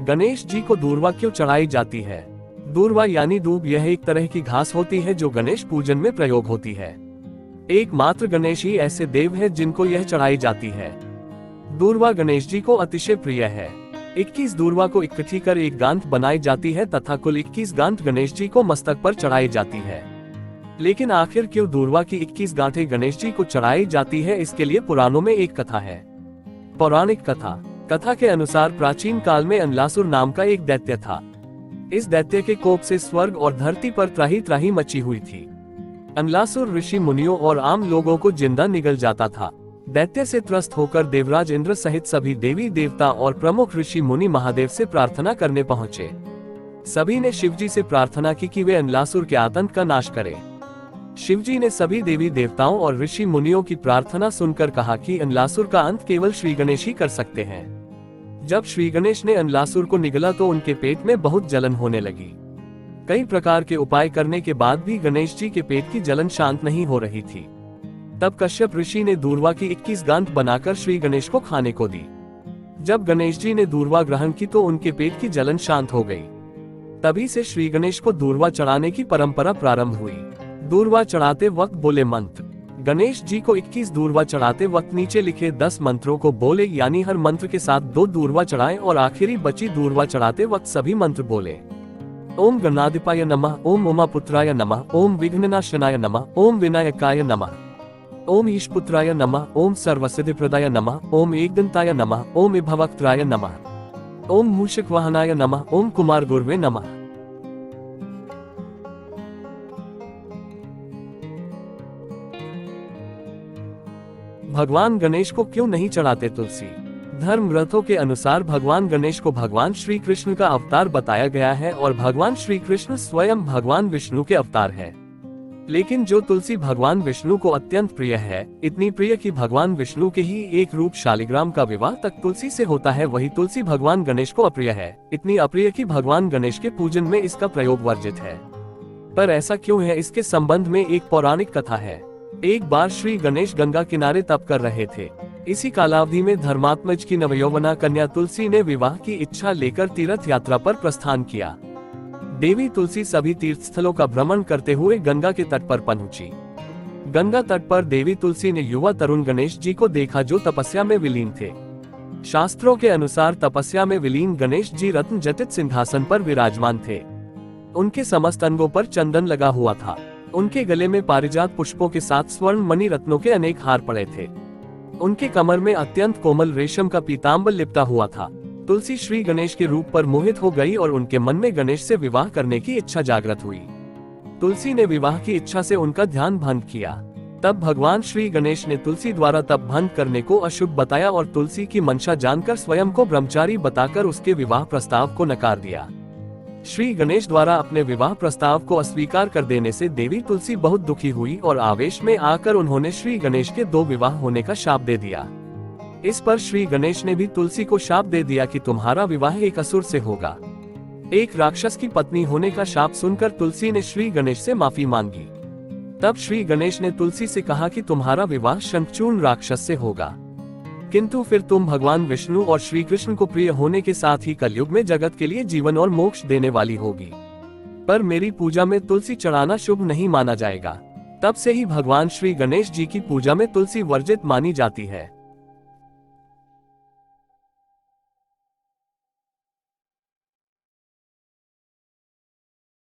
गणेश जी को दूर्वा क्यों चढ़ाई जाती है? दूर्वा यानी दूब यह एक तरह की घास होती है जो गणेश पूजन में प्रयोग होती है। एकमात्र गणेश ही ऐसे देव है जिनको यह चढ़ाई जाती है। दूर्वा गणेश जी को अतिशय प्रिय है। 21 दूर्वा को इकट्ठी कर एक गांठ बनाई जाती है तथा कुल 21 गांठ गणेश जी को मस्तक पर चढ़ाई जाती है। लेकिन आखिर क्यों दूर्वा की 21 गांठें गणेश जी को चढ़ाई जाती है, इसके लिए पुराणों में एक कथा है। पौराणिक कथा के अनुसार प्राचीन काल में अनलासुर नाम का एक दैत्य था। इस दैत्य के कोप से स्वर्ग और धरती पर त्राही त्राही मची हुई थी। अनलासुर ऋषि मुनियों और आम लोगों को जिंदा निगल जाता था। दैत्य से त्रस्त होकर देवराज इंद्र सहित सभी देवी देवता और प्रमुख ऋषि मुनि महादेव से प्रार्थना करने पहुंचे। सभी ने शिवजी से प्रार्थना की कि वे अनलासुर के आतंक का नाश करें। शिवजी ने सभी देवी देवताओं और ऋषि मुनियों की प्रार्थना सुनकर कहा कि अनलासुर का अंत केवल श्री गणेश ही कर सकते हैं। जब श्री गणेश ने अनलासुर को निगला तो उनके पेट में बहुत जलन होने लगी। कई प्रकार के उपाय करने के बाद भी गणेश जी के पेट की जलन शांत नहीं हो रही थी। तब कश्यप ऋषि ने दूर्वा की 21 गांठ बनाकर श्री गणेश को खाने को दी। जब गणेश जी ने दूर्वा ग्रहण की तो उनके पेट की जलन शांत हो गई। तभी से श्री गणेश को दूर्वा चढ़ाने की परंपरा प्रारंभ हुई। दूर्वा चढ़ाते वक्त बोले मंत्र। गणेश जी को 21 दूर्वा चढ़ाते वक्त नीचे लिखे 10 मंत्रों को बोले, यानी हर मंत्र के साथ 2 दूर्वा चढ़ाएं और आखिरी बची दूर्वा चढ़ाते वक्त सभी मंत्र बोले। ओम गणाधिपाय नमः, ओम उमापुत्राय नमः, ओम विघ्ननाशनाय नमः, ओम विनायकाय नमः, ओम ईशपुत्राय नमः, ओम सर्वसिद्धिप्रदाय नमः, ओम एकदंताय नमः, ओम विभवक्त्राय नमः, ओम मूषकवाहनाय नमः, ओम कुमार गुरवे नमः। भगवान गणेश को क्यों नहीं चढ़ाते तुलसी? धर्म ग्रंथों के अनुसार भगवान गणेश को भगवान श्री कृष्ण का अवतार बताया गया है और भगवान श्री कृष्ण स्वयं भगवान विष्णु के अवतार हैं। लेकिन जो तुलसी भगवान विष्णु को अत्यंत प्रिय है, इतनी प्रिय कि भगवान विष्णु के ही एक रूप शालिग्राम का विवाह तक तुलसी से होता है, वही तुलसी भगवान गणेश को अप्रिय है। इतनी अप्रिय कि भगवान गणेश के पूजन में इसका प्रयोग वर्जित है। पर ऐसा क्यों है, इसके संबंध में एक पौराणिक कथा है। एक बार श्री गणेश गंगा किनारे तप कर रहे थे। इसी कालावधि में धर्मात्मज की नवयौवना कन्या तुलसी ने विवाह की इच्छा लेकर तीर्थ यात्रा पर प्रस्थान किया। देवी तुलसी सभी तीर्थ स्थलों का भ्रमण करते हुए गंगा के तट पर पहुंची। गंगा तट पर देवी तुलसी ने युवा तरुण गणेश जी को देखा जो तपस्या में विलीन थे। शास्त्रों के अनुसार तपस्या में विलीन गणेश जी रत्न जटित सिंहासन पर विराजमान थे। उनके समस्त अंगों पर चंदन लगा हुआ था। उनके गले में पारिजात पुष्पों के साथ स्वर्ण मणि रत्नों के अनेक हार पड़े थे। उनके कमर में अत्यंत कोमल रेशम का पीताम्बर लिपटा हुआ था। तुलसी श्री गणेश के रूप पर मोहित हो गई और उनके मन में गणेश से विवाह करने की इच्छा जागृत हुई। तुलसी ने विवाह की इच्छा से उनका ध्यान भंग किया। तब भगवान श्री गणेश ने तुलसी द्वारा तप भंग करने को अशुभ बताया और तुलसी की मंशा जानकर स्वयं को ब्रह्मचारी बताकर उसके विवाह प्रस्ताव को नकार दिया। श्री गणेश द्वारा अपने विवाह प्रस्ताव को अस्वीकार कर देने से देवी तुलसी बहुत दुखी हुई और आवेश में आकर उन्होंने श्री गणेश के 2 विवाह होने का शाप दे दिया। इस पर श्री गणेश ने भी तुलसी को शाप दे दिया कि तुम्हारा विवाह एक असुर से होगा। एक राक्षस की पत्नी होने का शाप सुनकर तुलसी ने श्री गणेश से माफी मांगी। तब श्री गणेश ने तुलसी से कहा कि तुम्हारा विवाह शंखचूर्ण राक्षस से होगा, किंतु फिर तुम भगवान विष्णु और श्री कृष्ण को प्रिय होने के साथ ही कलयुग में जगत के लिए जीवन और मोक्ष देने वाली होगी। पर मेरी पूजा में तुलसी चढ़ाना शुभ नहीं माना जाएगा। तब से ही भगवान श्री गणेश जी की पूजा में तुलसी वर्जित मानी जाती है।